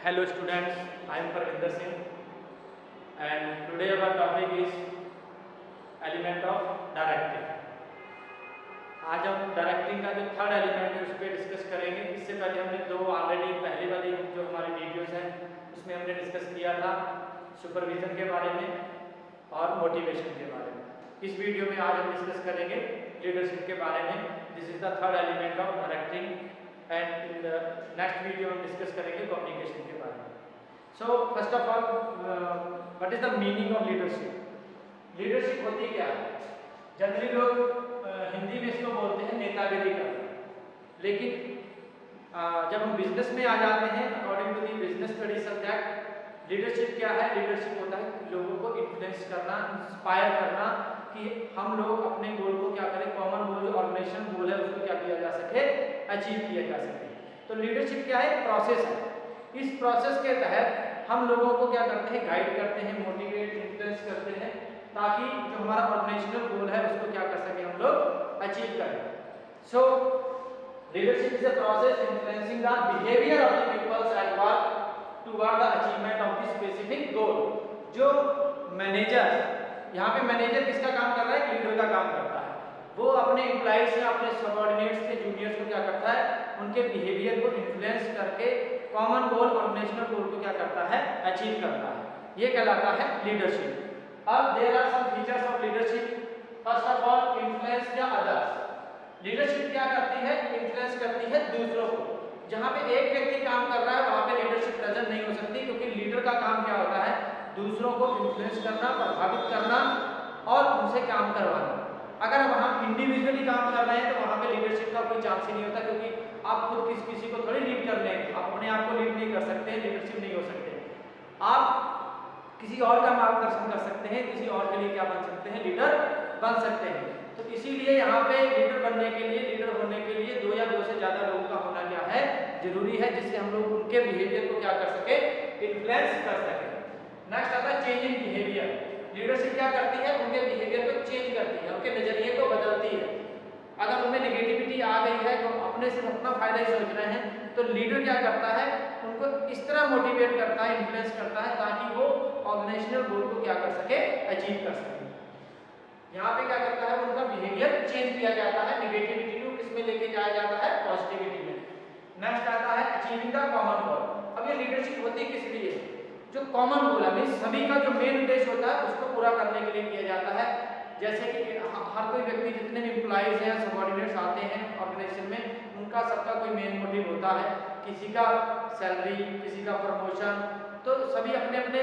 Hello students, I am Parvinder Singh and today our topic is element of directing. आज हम directing का जो third element है उस पर डिस्कस करेंगे। इससे पहले हमने दो ऑलरेडी पहले वाली जो हमारी वीडियोस हैं उसमें हमने डिस्कस किया था सुपरविजन के बारे में और मोटिवेशन के बारे में। इस वीडियो में आज हम डिस्कस करेंगे लीडरशिप के बारे में। This is the third element of directing and in the next video हम डिस्कस करेंगे कम्युनिकेशन के बारे में। So first of all what is the meaning of leadership. Leadership होती क्या है? जनरली लोग हिंदी में इसको बोलते हैं नेतागिरी का, लेकिन जब हम बिजनेस में आ जाते हैं according to the business study subject, leadership क्या है? लीडरशिप होता है लोगों को इन्फ्लुएंस करना, इंस्पायर करना कि हम लोग अपने गोल को क्या करें, कॉमन गोल जो ऑर्गेनाइजेशन गोल है उसको क्या किया जा सके, अचीव किया जा सके। तो लीडरशिप क्या है? प्रोसेस है। इस प्रोसेस के तहत हम लोगों को क्या करते हैं, गाइड करते हैं, मोटिवेट इन्फ्लुएंस करते हैं ताकि जो हमारा ऑर्गेनाइजेशनल गोल है उसको क्या कर सके हम लोग, अचीव करें। So leadership is a process influencing the behaviour of the peoples at work toward the achievement of the specific goal. जो मैनेजर, यहाँ पे मैनेजर किसका काम कर रहा है? लीडर का काम करता है। वो अपने एम्प्लॉइज से, अपने सबऑर्डिनेट्स से, जूनियर्स को क्या करता है, उनके बिहेवियर को इन्फ्लुएंस करके कॉमन गोल, ऑर्गेनाइजेशनल गोल को क्या करता है, अचीव करता है। ये कहलाता है लीडरशिप। अब there are some features of leadership. First of all influence the others. Leadership क्या करती है? इन्फ्लुएंस करती है दूसरों को। जहाँ पे एक व्यक्ति काम कर रहा है वहाँ पे लीडरशिप प्रेजेंट नहीं हो सकती, क्योंकि लीडर का काम क्या होता है, दूसरों को इन्फ्लुएंस करना, प्रभावित करना और उनसे काम करवाना। अगर वहाँ इंडिविजुअली काम कर रहे हैं तो वहाँ पे लीडरशिप का कोई चांस ही नहीं होता, क्योंकि आप खुद किसी को थोड़ी लीड कर लेंगे, आप अपने आप को लीड नहीं कर सकते, लीडरशिप नहीं हो सकते। आप किसी और का मार्गदर्शन कर सकते हैं, किसी और के लिए क्या बन सकते हैं, लीडर बन सकते हैं। तो इसीलिए यहाँ पे लीडर बनने के लिए, लीडर होने के लिए दो या दो से ज्यादा लोगों का होना क्या है, जरूरी है, जिससे हम लोग उनके बिहेवियर को क्या कर सके, इन्फ्लुएंस कर सके। नेक्स्ट आता है चेंज इन बिहेवियर। लीडरशिप क्या करती है? उनके बिहेवियर को चेंज करती है, उनके नजरिए को बदलती है। अगर उनमें नेगेटिविटी आ गई है तो अपने सिर्फ अपना फायदा ही सोच रहे हैं, तो लीडर क्या करता है, उनको इस तरह मोटिवेट करता है, इन्फ्लुएंस करता है ताकि वो ऑर्गेनाइजेशनल गोल को क्या कर सके, अचीव कर सके। यहाँ पे क्या करता है, उनका बिहेवियर चेंज किया जाता है, नेगेटिविटी को किसमें लेके जाया जाता है, पॉजिटिविटी में। नेक्स्ट आता है अचीविंग द कॉमन गोल। अब ये लीडरशिप होती किस लिए? जो कॉमन गोल है, सभी का जो मेन उद्देश्य होता है उसको पूरा करने के लिए किया जाता है। जैसे कि हर कोई व्यक्ति, जितने भी एम्प्लॉइज हैं, सबऑर्डिनेट्स आते हैं ऑर्गेनाइजेशन में, उनका सबका कोई मेन मोटिव होता है, किसी का सैलरी, किसी का प्रमोशन, तो सभी अपने अपने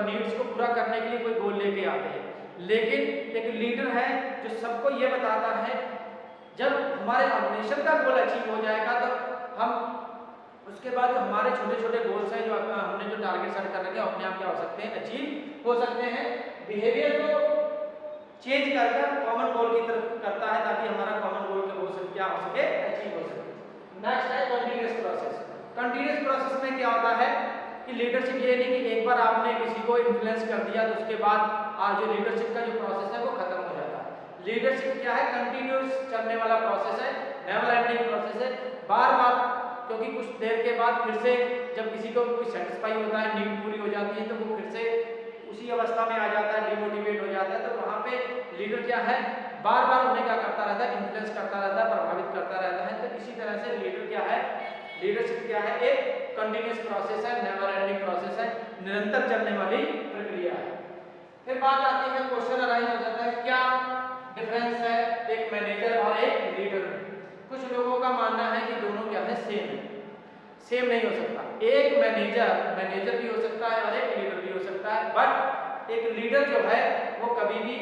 नीड्स को पूरा करने के लिए कोई गोल लेके आते हैं। लेकिन एक लीडर है जो सबको ये बताता है, जब हमारे ऑर्गेनाइजेशन का गोल अचीव हो जाएगा तो हम उसके बाद जो हमारे छोटे छोटे गोल्स हैं, जो हमने जो टारगेट सेट कर रखे हैं, अपने आप क्या हो सकते हैं, अचीव हो सकते हैं। बिहेवियर को चेंज कर कॉमन गोल की तरफ करता है ताकि हमारा कॉमन गोल क्या हो सके, अचीव हो सके। नेक्स्ट है कंटीन्यूअस प्रोसेस। कंटीन्यूअस प्रोसेस में क्या होता है कि लीडरशिप ये नहीं कि एक बार आपने किसी को इन्फ्लुएंस कर दिया तो उसके बाद जो लीडरशिप का जो प्रोसेस है वो खत्म हो जाता है। लीडरशिप क्या है? कंटीन्यूअस चलने वाला प्रोसेस है, नेवर एंडिंग प्रोसेस है। बार बार, क्योंकि कुछ देर के बाद फिर से जब किसी को कोई सेटिस्फाई होता है, नीड पूरी हो जाती है, तो वो फिर से उसी अवस्था में आ जाता है, डिमोटिवेट हो जाता है। तो वहाँ पे लीडर क्या है, बार बार उन्हें क्या करता रहता है, इन्फ्लुएंस करता रहता है, प्रभावित करता रहता है। तो इसी तरह से लीडर क्या है, लीडरशिप क्या है, एक कंटिन्यूअस प्रोसेस है, नेवर एंडिंग प्रोसेस है, निरंतर चलने वाली प्रक्रिया है। फिर बात आती है, क्वेश्चन अराइज हो जाता है, क्या डिफरेंस है एक मैनेजर और एक लीडर में? कुछ लोगों का मानना है कि दोनों क्या है, सेम है। सेम नहीं हो सकता। एक मैनेजर भी हो सकता है और एक लीडर भी हो सकता है, बट एक लीडर जो है वो कभी भी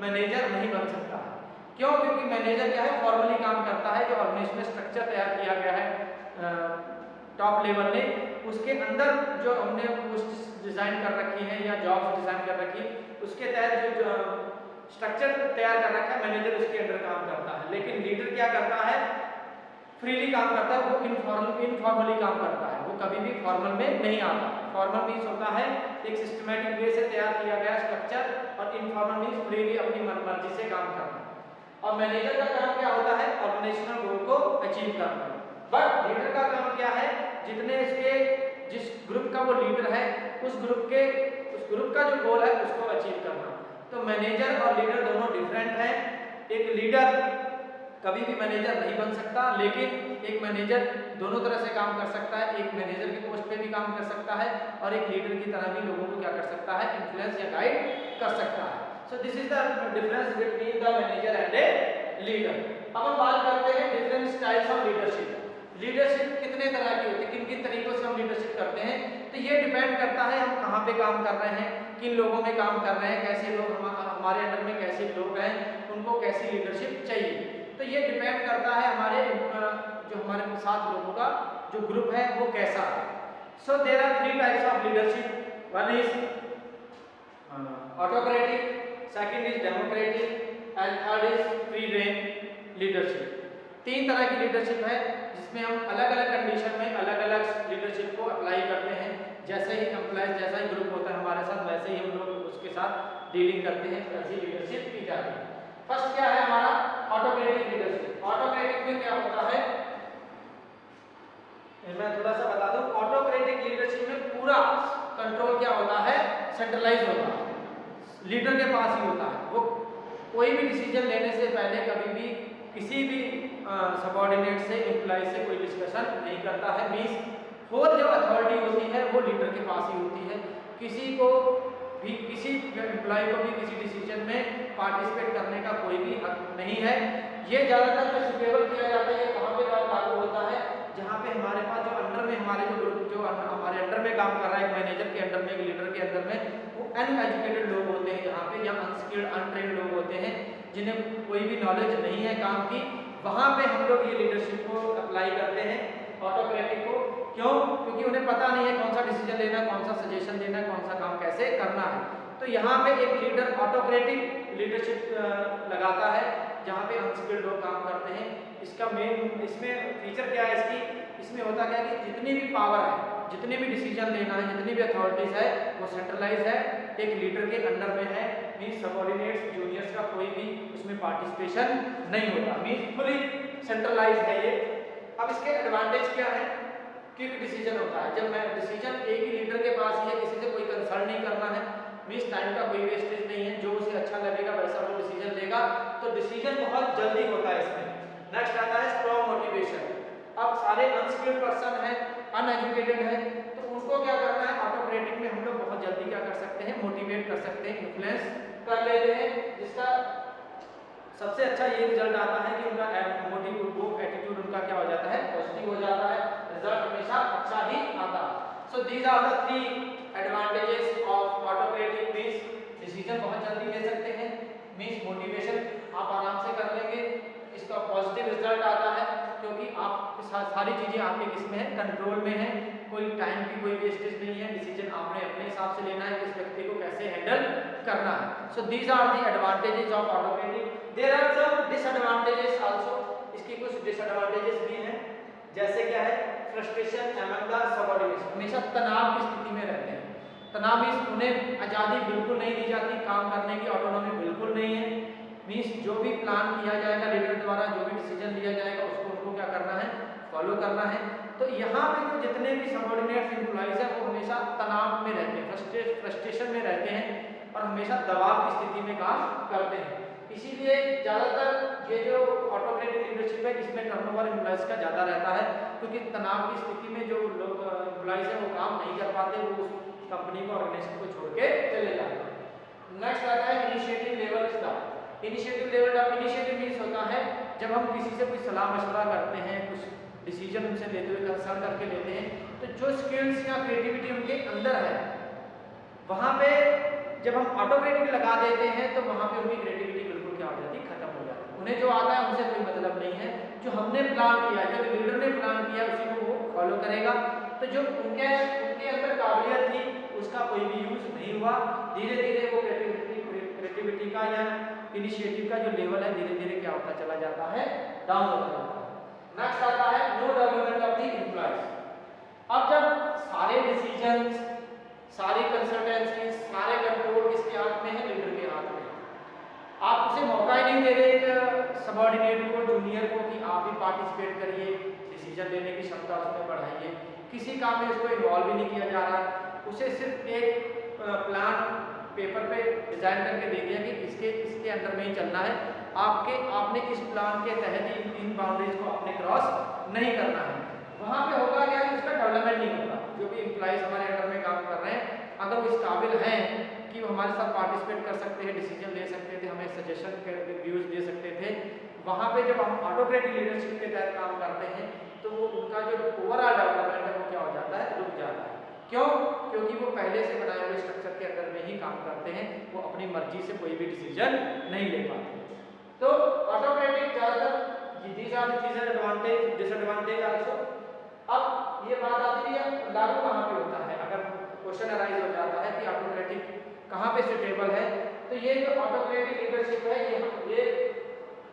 मैनेजर नहीं बन सकता। क्यों? क्योंकि मैनेजर क्या है, फॉर्मली काम करता है, जो ऑर्गेनाइजेशनल स्ट्रक्चर तैयार किया गया है टॉप लेवल में, उसके अंदर जो हमने पोस्ट डिजाइन कर रखी है या जॉब्स डिजाइन कर रखी है, उसके तहत जो स्ट्रक्चर तैयार कर रखा है, मैनेजर उसके अंदर काम करता है। लेकिन लीडर क्या करता है, फ्रीली काम करता है, वो इनफॉर्मली काम करता है, वो कभी भी फॉर्मल में नहीं आता। फॉर्मल मीन्स होता है एक सिस्टमैटिक वे से तैयार किया गया स्ट्रक्चर, और इनफॉर्मल मीन्स फ्रीली अपनी मनमर्जी से काम करना। और मैनेजर का काम क्या होता है, ऑर्गेनाइजेशनल गोल को अचीव करना। बट लीडर का काम क्या है, जितने इसके जिस ग्रुप का वो लीडर है उस ग्रुप का जो गोल है उसको अचीव करना। तो मैनेजर और लीडर दोनों डिफरेंट हैं। एक लीडर कभी भी मैनेजर नहीं बन सकता, लेकिन एक मैनेजर दोनों तरह से काम कर सकता है। एक मैनेजर की पोस्ट पे भी काम कर सकता है और एक लीडर की तरह भी लोगों को क्या कर सकता है, इन्फ्लुएंस या गाइड कर सकता है। So this is the difference between the manager and a leader. अब हम बात करते हैं different styles of leadership. Leadership कितने तरह की होती है, किन किन तरीकों से हम लीडरशिप करते हैं, तो ये डिपेंड करता है हम कहाँ पे काम कर रहे हैं, किन लोगों में काम कर रहे हैं, कैसे लोग हमारे अंडर में कैसे लोग हैं, उनको कैसी लीडरशिप चाहिए। तो ये डिपेंड करता है हमारे जो हमारे साथ लोगों का जो ग्रुप है वो कैसा है। So there are 3 types of leadership. One is autocratic, second is democratic and third is free range leadership. 3 तरह की लीडरशिप है जिसमें हम अलग अलग कंडीशन में अलग अलग लीडरशिप को अप्लाई करते हैं। जैसे ही एम्प्लॉयज जैसा ही ग्रुप होता है हमारे साथ, वैसे ही हम लोग उसके साथ डीलिंग करते हैं, ऐसी लीडरशिप की जाती है। फर्स्ट क्या है हमारा ऑटोक्रेटिक लीडरशिप। ऑटोक्रेटिक में क्या होता है, मैं थोड़ा सा बता दूं। ऑटोक्रेटिक लीडरशिप में पूरा कंट्रोल क्या होता है, सेंट्रलाइज होता है, लीडर के पास ही होता है। वो कोई भी डिसीजन लेने से पहले कभी भी किसी भी सबऑर्डिनेट से एम्प्लॉय से कोई डिस्कशन नहीं करता है। मींस होल जो अथॉरिटी होती है वो लीडर के पास ही होती है। किसी एम्प्लॉय को भी किसी डिसीजन में पार्टिसिपेट करने का कोई भी हक नहीं है। ये ज़्यादातर जो सुटेबल किया जाता है, ये कहाँ पे लागू होता है, जहाँ पे हमारे पास जो अंडर में हमारे जो ग्रुप जो हमारे अंडर में काम कर रहा है, एक मैनेजर के अंडर में, एक लीडर के अंडर में, वो अनएजुकेटेड लोग होते हैं, जहाँ पे या अनस्किल्ड अनट्रेन्ड लोग होते हैं जिन्हें कोई भी नॉलेज नहीं है काम की। वहाँ पे हम लोग ये लीडरशिप को अप्लाई करते हैं, ऑटोक्रेटिक को। क्यों? क्योंकि उन्हें पता नहीं है कौन सा डिसीजन लेना, कौन सा सजेशन देना, कौन सा काम कैसे करना है। तो यहाँ पे एक लीडर ऑटोक्रेटिक लीडरशिप लगाता है जहाँ पे अनस्किल्ड लोग काम करते हैं। इसका मेन इसमें फीचर क्या है इसमें होता क्या है कि जितनी भी पावर है, जितने भी डिसीजन लेना है, जितनी भी अथॉरिटीज है वो सेंट्रलाइज है, एक लीडर के अंडर में है। मीन्स सबऑर्डिनेट्स जूनियर्स का कोई भी उसमें पार्टिसिपेशन नहीं होता, मीन्स फुली सेंट्रलाइज है ये। अब इसके एडवांटेज क्या है, क्विक डिसीजन होता है। जब मैं डिसीजन एक ही लीडर के पास ही है, किसी से कोई कंसल्ट नहीं करना है, मीन्स टाइम का कोई वेस्टेज नहीं है, जो उसे अच्छा लगेगा वैसा वो डिसीजन लेगा, तो डिसीजन बहुत जल्दी होता है इसमें। नेक्स्ट आता है स्ट्रॉन्ग मोटिवेशन। अब सारे अनस्किल्ड पर्सन है, अनएजुकेटेड है, तो उनको क्या करना है, ऑटोक्रेटिक में हम लोग बहुत जल्दी क्या कर सकते हैं, मोटिवेट कर सकते हैं, इन्फ्लुएंस कर लेते हैं, जिसका सबसे अच्छा ये रिजल्ट आता है कि उनका एटीट्यूड उनका क्या हो जाता है, पॉजिटिव हो जाता है, रिजल्ट हमेशा अच्छा ही आता है। So these are the 3 advantages of autocratic. Means decision बहुत जल्दी ले सकते हैं, मींस मोटिवेशन आप आराम से कर लेंगे, इसका पॉजिटिव रिजल्ट आता है क्योंकि आप सारी चीज़ें आपके किसमें है, कंट्रोल में है, कोई टाइम की कोई वेस्टेज नहीं है, डिसीजन आपने अपने हिसाब से लेना है, किस व्यक्ति को कैसे हैंडल करना है। So these are the advantages of autocratic. There are some disadvantages also, इसकी कुछ डिसएडवांटेजेस भी हैं। जैसे क्या है, फ्रस्ट्रेशन अमंग द सबऑर्डिनेट्स, हमेशा तनाव की स्थिति में रहते हैं। तनाव मीन्स उन्हें आज़ादी बिल्कुल नहीं दी जाती, काम करने की ऑटोनॉमी बिल्कुल नहीं है। मीन्स जो भी प्लान किया जाएगा लीडर द्वारा, जो भी डिसीजन लिया जाएगा उसको उनको क्या करना है, फॉलो करना है। तो यहाँ पे जो जितने भी सबऑर्डिनेट एम्प्लॉइज हैं वो हमेशा तनाव में रहते हैं, फ्रस्ट्रेशन में रहते हैं और हमेशा दबाव की स्थिति में काम करते हैं। इसीलिए ज़्यादातर ये जो ऑटोक्रेटिक लीडरशिप है इसमें टर्नओवर एम्प्लॉइज का ज़्यादा रहता है, क्योंकि तनाव की स्थिति में जो लोग एम्प्लॉइज हैं वो काम नहीं कर पाते, वो उस कंपनी को ऑर्गेनाइजेशन को छोड़ के चले जाते हैं। नेक्स्ट आता है initiative level staff. Initiative level of initiative means होता है जब हम किसी से कोई सलाह मशवरा करते हैं, कुछ डिसीजन उनसे लेते हुए कंसल्ट करके लेते हैं, तो जो स्किल्स या क्रिएटिविटी उनके अंदर है वहाँ पे जब हम ऑटोक्रेटिक लगा देते हैं तो वहाँ पे उनकी क्रिएटिविटी बिल्कुल क्या हो जाती है, खत्म हो जाती है। उन्हें जो आता है उनसे कोई मतलब नहीं है, जो हमने प्लान किया, जो लीडर ने प्लान किया उसी को वो फॉलो करेगा। तो जो उनके अंदर काबिलियत थी उसका कोई भी यूज नहीं हुआ। धीरे धीरे वो क्रिएटिविटी का या इनिशिएटिव का जो लेवल है धीरे धीरे क्या होता चला जाता है, डाउन होता जाता है। नेक्स्ट आता है no development of the employees. अब जब सारे डिसीजंस, सारी कंसल्टेंसी, सारे कंट्रोल किसके हाथ में है, लीडर के हाथ में है। आप उसे मौका ही नहीं दे रहे सबऑर्डिनेट को, जूनियर को कि आप भी पार्टिसिपेट करिए, डिसीजन लेने की क्षमता उसमें बढ़ाइए। किसी काम में उसको इन्वॉल्व ही नहीं किया जा रहा, उसे सिर्फ एक प्लान पेपर पे डिजाइन करके दे दिया कि इसके अंडर में ही चलना है, आपने इस प्लान के तहत ही इन बाउंड्रीज को आपने क्रॉस नहीं करना है। वहाँ पे होगा क्या कि उसका डेवलपमेंट नहीं होगा। जो भी एम्प्लॉइज हमारे अंडर में काम कर रहे हैं, अगर वो इस काबिल हैं कि वो हमारे साथ पार्टिसिपेट कर सकते हैं, डिसीजन ले सकते थे, हमें सजेशन के व्यूज दे सकते थे, वहाँ पे जब हम ऑटोक्रेटिक लीडरशिप के तहत काम करते हैं तो वो उनका जो ओवरऑल डेवलपमेंट है वो क्या हो जाता है, रुक जाता है। क्यों? क्योंकि वो पहले से बनाए हुए स्ट्रक्चर के अंदर में ही काम करते हैं, वो अपनी मर्जी से कोई भी डिसीजन नहीं ले पाते। तो ऑटोक्रेटिक ज़्यादातर these are the advantage disadvantage also। अब ये बात आती है लागू कहाँ पे होता है, अगर क्वेश्चन अराइज हो जाता है कि ऑटोक्रेटिक कहाँ पे सुटेबल है, तो ये जो ऑटोक्रेटिक लीडरशिप है ये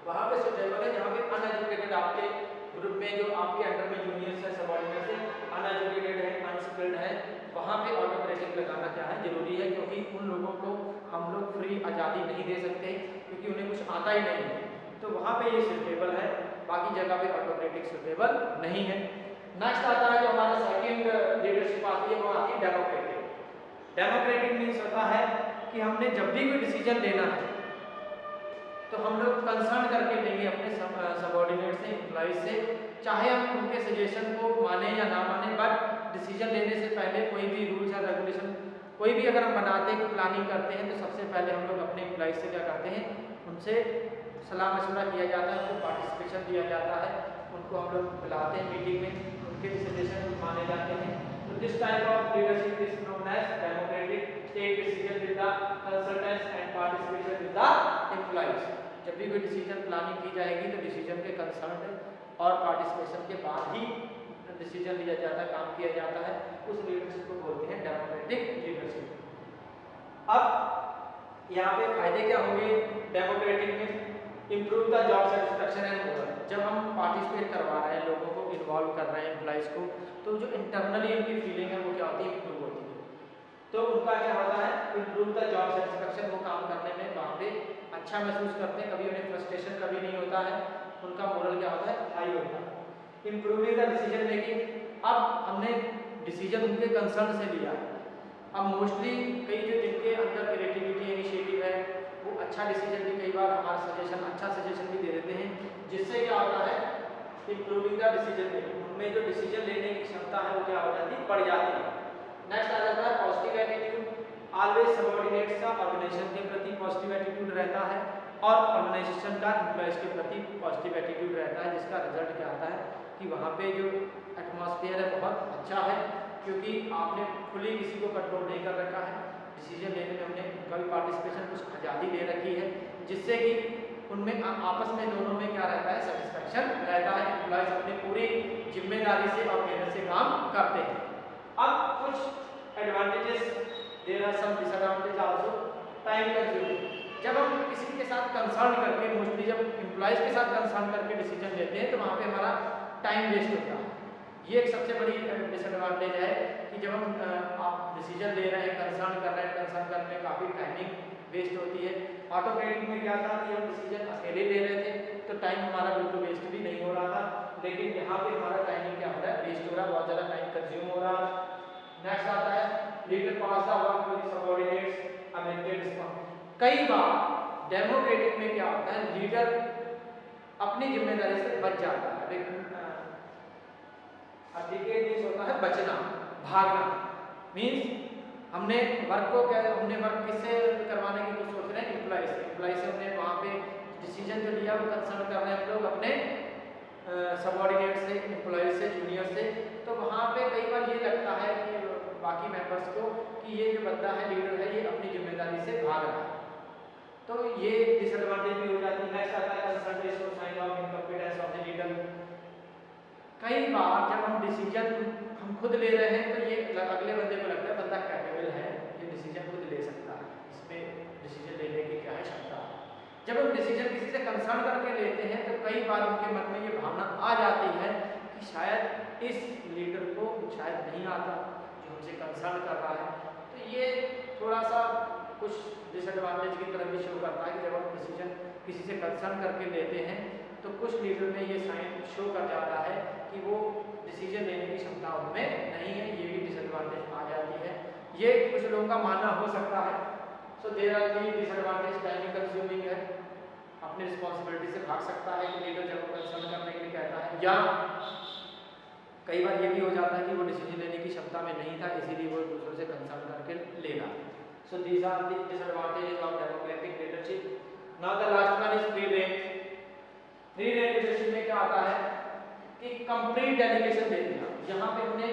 वहाँ पे सुटेबल है जहाँ पे अनएजुकेटेड आपके ग्रुप में जो आपके अंडर में जूनियर्स है, सबऑर्डिनेट्स है, अनएजुकेटेड है, अनस्किल्ड है, वहाँ पे ऑटोक्रेटिक लगाना क्या है, जरूरी है। क्योंकि उन लोगों को हम लोग फ्री आज़ादी नहीं दे सकते क्योंकि उन्हें कुछ आता ही नहीं है, तो वहाँ पे ये सुटेबल है, बाकी जगह पे ऑटोक्रेटिक सुटेबल नहीं है। नेक्स्ट आता है जो हमारा सेकंड लीडरशिप आती है, वो आती है डेमोक्रेटिक। डेमोक्रेटिक मीन्स होता है कि हमने जब भी कोई डिसीजन लेना है तो हम लोग कंसर्न करके लेंगे अपने सबऑर्डिनेट से, एम्प्लॉइज से, चाहे हम उनके सजेशन को माने या ना माने, बट डिसीजन लेने से पहले कोई भी रूल्स या रेगुलेशन कोई भी अगर हम बनाते हैं, प्लानिंग करते हैं, तो सबसे पहले हम लोग अपने एम्प्लॉइज से क्या करते हैं, उनसे सलाह मशवरा किया जाता है, उनको पार्टिसिपेशन दिया जाता है, उनको हम लोग बुलाते हैं मीटिंग में, उनके सजेशन माने जाते हैं। तो this type of leadership is known as democratic, take decision with the consultants and participation with the employees. जब भी कोई डिसीजन प्लानिंग की जाएगी तो डिसीजन के कंसल्ट और पार्टिसिपेशन के बाद ही डिसीजन लिया जाता है, काम किया जाता है, उस लीडरशिप को बोलते हैं डेमोक्रेटिक लीडरशिप। अब यहाँ पे फायदे क्या होंगे डेमोक्रेटिक में, improve the job satisfaction and moral. जब हम पार्टिसिपेट करवा रहे हैं, लोगों को इन्वॉल्व कर रहे हैं, एम्प्लॉइज को, तो जो इंटरनली इनकी फीलिंग है वो क्या होती है, इम्प्रूव होती है। तो उनका क्या होता है, इम्प्रूव द जॉब सेटिस्फैक्शन, वो काम करने में वहाँ पे अच्छा महसूस करते हैं, कभी उन्हें फ्रस्ट्रेशन कभी नहीं होता है, उनका मोरल क्या होता है, हाई होता है। इम्प्रूविंग द डिसीजन मेकिंग, अब हमने डिसीजन उनके कंसर्न से लिया, अब मोस्टली कई जो जिनके अंदर क्रिएटिविटी इनिशिएटिव है वो अच्छा डिसीजन भी, कई बार हमारा सजेशन अच्छा सजेशन भी दे देते हैं, जिससे क्या होता है, इम्प्रूविंग द डिसीजन मेकिंग, उनमें जो डिसीजन लेने की क्षमता है वो क्या हो जाती है, बढ़ जाती है। नेक्स्ट आ जाता है पॉजिटिव एटीट्यूड, ऑलवेज सबऑर्डिनेट्स का ऑर्गेनाइजेशन के प्रति पॉजिटिव एटीट्यूड रहता है और ऑर्गेनाइजेशन का एम्प्लॉइज के प्रति पॉजिटिव एटीट्यूड रहता है, जिसका रिजल्ट क्या आता है कि वहाँ पे जो एटमॉस्फेयर है बहुत अच्छा है, क्योंकि आपने खुली किसी को कंट्रोल नहीं कर रखा है, डिसीजन लेने में हमने उनका भी पार्टिसिपेशन, कुछ आज़ादी दे रखी है, जिससे कि उनमें आपस में दोनों में क्या रहता है, सेटिस्फैक्शन रहता है, एम्प्लॉइज अपनी पूरी जिम्मेदारी से और मेहनत से काम करते हैं। अब कुछ advantages, there are some disadvantage also. Time consuming, जब हम किसी के साथ कंसर्न करके, मोस्टली जब एम्प्लॉइज के साथ कंसर्न करके डिसीजन लेते हैं तो वहाँ पे हमारा टाइम वेस्ट होता है। ये एक सबसे बड़ी डिसएडवांटेज है कि जब हम आप डिसीजन ले रहे हैं, कंसर्न कर रहे हैं, कंसर्न करने में काफ़ी टाइमिंग वेस्ट होती है। ऑटोक्रेटिक में क्या था कि हम डिसीजन अकेले ले रहे थे तो टाइम हमारा बिल्कुल वेस्ट भी नहीं हो रहा था, लेकिन यहाँ पे हमारा टाइमिंग क्या हो रहा है, वेस्ट हो रहा है, बहुत ज़्यादा टाइम कंज्यूम हो रहा है। नेक्स्ट आता है leader pass the work with subordinates amended response. कई बार डेमोक्रेटिक में क्या होता है, लीडर अपनी जिम्मेदारी से बच जाता है। मीन्स होता है बचना, भागना, मीन्स हमने वर्क को क्या, हमने वर्क किससे करवाने की कुछ सोच रहे हैं, एम्प्लॉय से, एम्प्लॉय से हमने वहाँ पे डिसीजन जो लिया वो कंसर्न कर रहे हैं हम लोग अपने सबऑर्डिनेट से, एम्प्लॉय से, जूनियर से, तो वहाँ पे कई बार ये लगता है कि बाकी मेंबर्स को कि ये जो बंदा है, लीडर है, ये अपनी जिम्मेदारी से भाग रहा है, तो ये डिसएडवांटेज भी हो जाती है। नेक्स्ट आता है consultation sign of incompetence of the leader. कई बार जब हम डिसीजन हम खुद ले रहे हैं तो ये अगले बंदे को लगता है बंदा कैपेबल है, ये डिसीजन खुद ले सकता है, इसमें डिसीजन लेने की क्या है क्षमता। जब हम डिसीजन किसी से कंसर्न करके लेते हैं तो कई बार उनके मन में ये भावना आ जाती है कि शायद इस लीडर को शायद नहीं आता जो हमसे कंसर्न कर रहा है, तो ये थोड़ा सा कुछ डिसएडवांटेज की तरफ भी शो करता है कि जब हम डिसीजन किसी से कंसर्न करके लेते हैं तो कुछ लीडर में ये साइन शो कर जाता है कि वो डिसीजन लेने की क्षमता उनमें नहीं है, ये भी डिसएडवांटेज आ जाती है। ये कुछ लोगों का मानना हो सकता है। So there are three disadvantage. Time consuming है, अपनी रिस्पॉन्सिबिलिटी से भाग सकता है कि लीडर जब कंसल्ट करने के लिए कहता है, या कई बार ये भी हो जाता है कि वो डिसीजन लेने की क्षमता में नहीं था, इसीलिए वो दूसरों से कंसल्ट करके लेगा। So these are the disadvantages of democratic leadership. Now the last one is free range. Free range leadership में क्या आता है कि कंप्लीट डेलीगेशन दे दिया। यहाँ पे हमने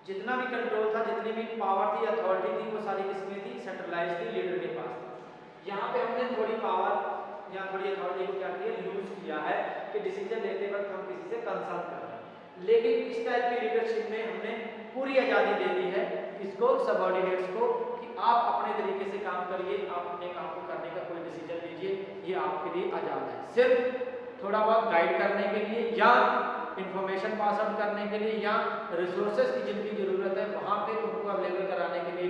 जितना भी कंट्रोल था, जितनी भी पावर थी, अथॉरिटी थी, वो सारी किसमें थी? सेंट्रलाइज थी, लीडर के पास थी। यहाँ पे हमने थोड़ी पावर या थोड़ी अथॉरिटी को क्या किया? यूज किया है कि डिसीजन लेते वक्त हम किसी से कंसल्ट कर रहे हैं। लेकिन इस टाइप की लीडरशिप में हमने पूरी आज़ादी दे दी है इसको, सबऑर्डिनेट्स को, कि आप अपने तरीके से काम करिए, आप अपने काम को करने का कोई डिसीजन लीजिए, ये आपके लिए आज़ाद है। सिर्फ थोड़ा बहुत गाइड करने के लिए या इंफॉर्मेशन पास आउट करने के लिए या रिसोर्सेज की जिनकी ज़रूरत है वहाँ पे उनको अवेलेबल कराने के लिए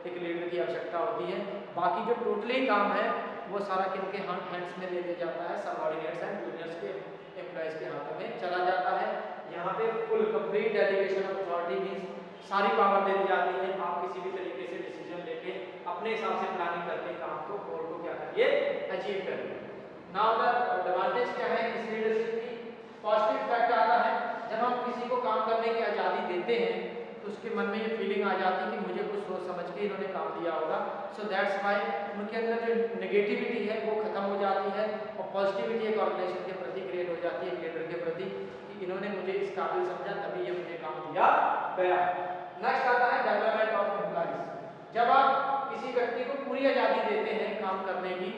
एक लीडर की आवश्यकता होती है। बाकी जो टोटली काम है वो सारा किनके हैंड्स में दे दिया जाता है? सबऑर्डिनेट्स एंड जूनियर्स के एम्प्लॉइज के हाथों में चला जाता है। यहाँ पे full complete delegation of authority means सारी पावर दे दी जाती है। आप किसी भी तरीके से डिसीजन लेके अपने हिसाब से प्लानिंग करके काम को गोल को क्या करिए? अचीव करिए। नाउ द एडवांटेज क्या है इस लीडरशिप की? पॉजिटिव फैक्ट आता है, जब हम किसी को काम करने की आज़ादी देते हैं तो उसके मन में ये फीलिंग आ जाती है कि मुझे कुछ सोच समझ के इन्होंने काम दिया होगा। सो दैट्स वाई उनके अंदर जो नेगेटिविटी है वो खत्म हो जाती है और पॉजिटिविटी एक ऑर्गेनाइजेशन के प्रति क्रिएट हो जाती है, लीडर के प्रति, कि इन्होंने मुझे इस काबिल समझा तभी ये मुझे काम दिया गया। नेक्स्ट आता है डेवलपमेंट ऑफ एम्प्लॉइज। जब आप किसी व्यक्ति को पूरी आज़ादी देते हैं काम करने की,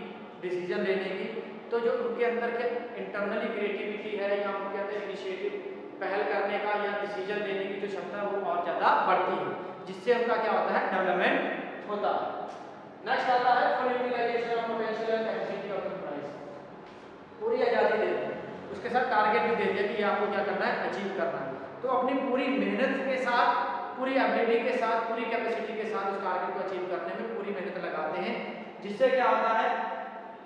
डिसीजन लेने की, तो जो उनके अंदर के इंटरनली क्रिएटिविटी है या उनके अंदर इनिशिएटिव पहल करने का या डिसीजन लेने की जो क्षमता है वो और ज़्यादा बढ़ती है, जिससे उनका क्या होता है? डेवलपमेंट होता है। नेक्स्ट आता है full utilization of potential and capacity of employees. पूरी आज़ादी दे दी, उसके साथ टारगेट भी दे दिया कि आपको क्या करना है? अचीव करना है। तो अपनी पूरी मेहनत के साथ, पूरी एबिलिटी के साथ, पूरी कैपेसिटी के साथ उस टारगेट को अचीव करने में पूरी मेहनत लगाते हैं, जिससे क्या होता है?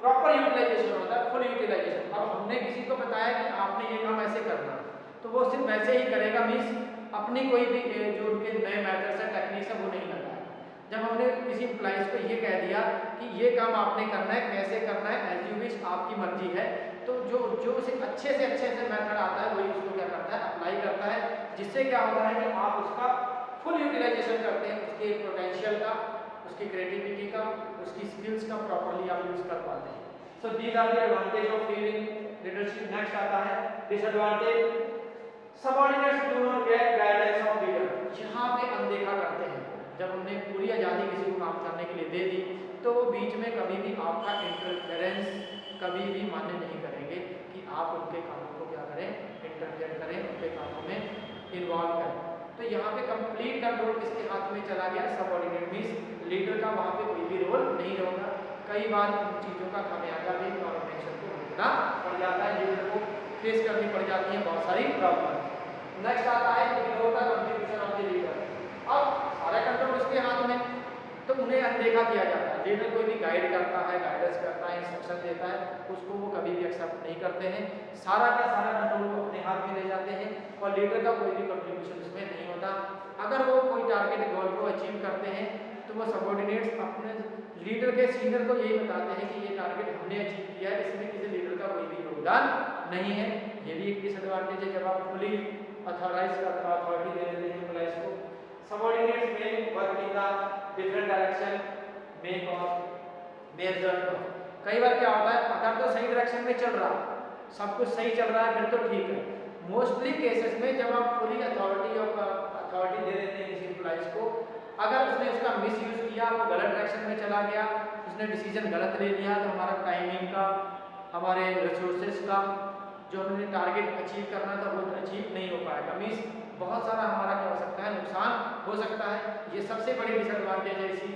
प्रॉपर यूटिलाइजेशन होता है, फुल यूटिलाइजेशन। अब हमने किसी को बताया कि आपने ये काम ऐसे करना है तो वो सिर्फ वैसे ही करेगा, मीन्स अपनी कोई भी जो उनके नए मेथड्स है, टेक्निक्स है, वो नहीं लगाएगा। जब हमने किसी एम्प्लॉइज को ये कह दिया कि ये काम आपने करना है, कैसे करना है, एज यू विश, आपकी मर्जी है, तो जो उसे अच्छे से मेथड आता है वही उसको क्या करता है? अप्लाई करता है, जिससे क्या होता है कि आप उसका फुल यूटिलाइजेशन करते हैं, उसके पोटेंशियल का, उसकी क्रिएटिविटी का, उसकी स्किल्स का प्रॉपर्ली आप यूज कर पाते हैं। So these are the advantage of free leadership. Next आता है disadvantage. Subordinates do not get guidance of leader. यहाँ पे अनदेखा करते हैं। जब हमने पूरी आज़ादी किसी को काम करने के लिए दे दी तो वो बीच में कभी भी आपका इंटरफेरेंस कभी भी मान्य नहीं करेंगे कि आप उनके कामों को क्या करें? इंटरफेयर करें, उनके कामों में इन्वॉल्व करें। तो यहाँ पे कंप्लीट कंट्रोल किसके हाथ में चला गया? सबऑर्डिनेट मींस लीडर का वहाँ पे कोई भी रोल नहीं होगा। कई बार उन चीज़ों का खामियाजा भी ऑर्गेनाइजेशन को भुगतना पड़ जाता है, लीडर को फेस करनी पड़ जाती है बहुत सारी प्रॉब्लम। नेक्स्ट आता है ignore the contribution of the leader. अब सारा कंट्रोल उसके हाथ में, तो उन्हें अनदेखा किया जाता है। लीडर कोई भी गाइड करता है, गाइडेंस करता है, इंस्ट्रक्शन देता है, उसको वो कभी भी एक्सेप्ट नहीं करते हैं। सारा का सारा कंट्रोल वो अपने हाथ में ले जाते हैं और लीडर का कोई भी कंट्रीब्यूशन इसमें नहीं होता। अगर वो कोई टारगेट गोल को अचीव करते हैं तो वो सबऑर्डिनेट्स अपने लीडर के सीनियर को यही बताते हैं कि ये टारगेट हमने अचीव किया है, इसमें किसी लीडर का कोई भी योगदान नहीं है। ये भी एक डिसएडवांटेज है जब आप फुली अथॉराइज का अथॉरिटी दे देते हैं एम्प्लॉइज को। सबऑर्डिनेट्स में work in the different direction में कॉज। कई बार क्या होता है, अगर तो सही डायरेक्शन में चल रहा, सब कुछ सही चल रहा है, फिर तो ठीक है। मोस्टली केसेस में जब आप पूरी अथॉरिटी दे देते हैं किसी एम्प्लॉइज को, अगर उसने उसका मिस यूज किया, वो गलत डायरेक्शन में चला गया, उसने डिसीजन गलत ले लिया, तो हमारा टाइमिंग का, हमारे रिसोर्सेज का, जो हमने टारगेट अचीव करना था वो अचीव नहीं हो पाएगा। मीन्स बहुत सारा हमारा क्या हो सकता है? नुकसान हो सकता है। ये सबसे बड़ी डिसएडवांटेज है इसी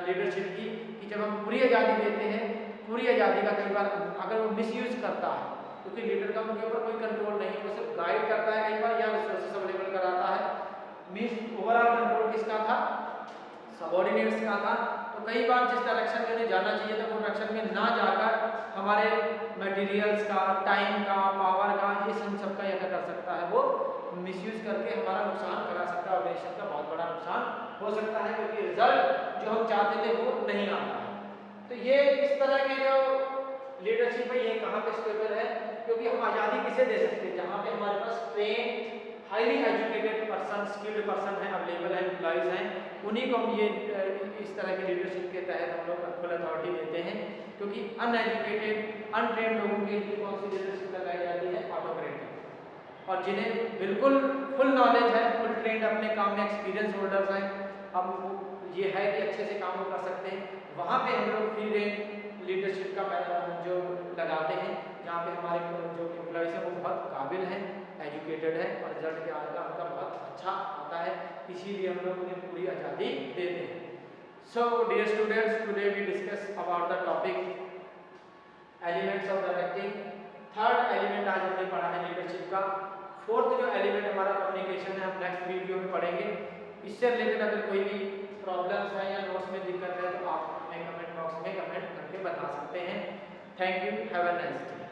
लीडरशिप की, कि जब हम पूरी आज़ादी देते हैं, पूरी आज़ादी का कई बार अगर वो मिसयूज करता है, क्योंकि लीडर का उनके ऊपर कोई कंट्रोल नहीं, वो सिर्फ गाइड करता है कई बार या रिसोर्सेज अवेलेबल कराता है। मीन्स ओवरऑल कंट्रोल किसका था? सबऑर्डिनेट्स का था। तो कई बार जिस डायरेक्शन में उन्हें जाना चाहिए था वो डायरेक्शन में ना जाकर हमारे मटेरियल्स का, टाइम का, पावर का, ये सब का क्या कर सकता है वो मिसयूज करके हमारा नुकसान करा सकता है, ऑर्गेनाइजेशन का बहुत बड़ा नुकसान हो सकता है, क्योंकि रिजल्ट जो हम चाहते थे वो नहीं आता है। तो ये इस तरह के जो लीडरशिप है ये कहाँ पे स्टेबल है, क्योंकि हम आज़ादी किसे दे सकते हैं जहाँ पे हमारे पास train highly educated person, skilled person है, अवेलेबल है, एम्प्लॉइज हैं, उन्हीं को हम ये इस तरह की लीडरशिप के तहत हम लोग फुल अथॉरिटी देते हैं। क्योंकि अनएजुकेटेड, अनट्रेन्ड लोगों के लिए कौन सी लीडरशिप लगाई जाती है? ऑटोक्रेटिक। और जिन्हें बिल्कुल फुल नॉलेज है, फुल ट्रेंड, अपने काम में एक्सपीरियंस होल्डर्स हैं, अब ये है कि अच्छे से काम कर सकते हैं, वहाँ पे हम लोग फ्री रेंज लीडरशिप का जो लगाते हैं, जहाँ पे हमारे जो एम्प्लॉइज हैं वो बहुत काबिल हैं, एजुकेटेड है और रिजल्ट क्या आएगा उनका बहुत अच्छा आता है, इसीलिए हम लोग उन्हें पूरी आज़ादी देते हैं। So dear students, today we discuss about the topic elements of directing. Third element आज हमने पढ़ा है लीडरशिप का। फोर्थ जो एलिमेंट हमारा कम्युनिकेशन है, हम नेक्स्ट वीडियो में पढ़ेंगे। इससे रिलेटेड अगर कोई भी प्रॉब्लम्स है या नोट्स में दिक्कत है तो आप हमें कमेंट बॉक्स में कमेंट करके बता सकते हैं। Thank you, have a nice day.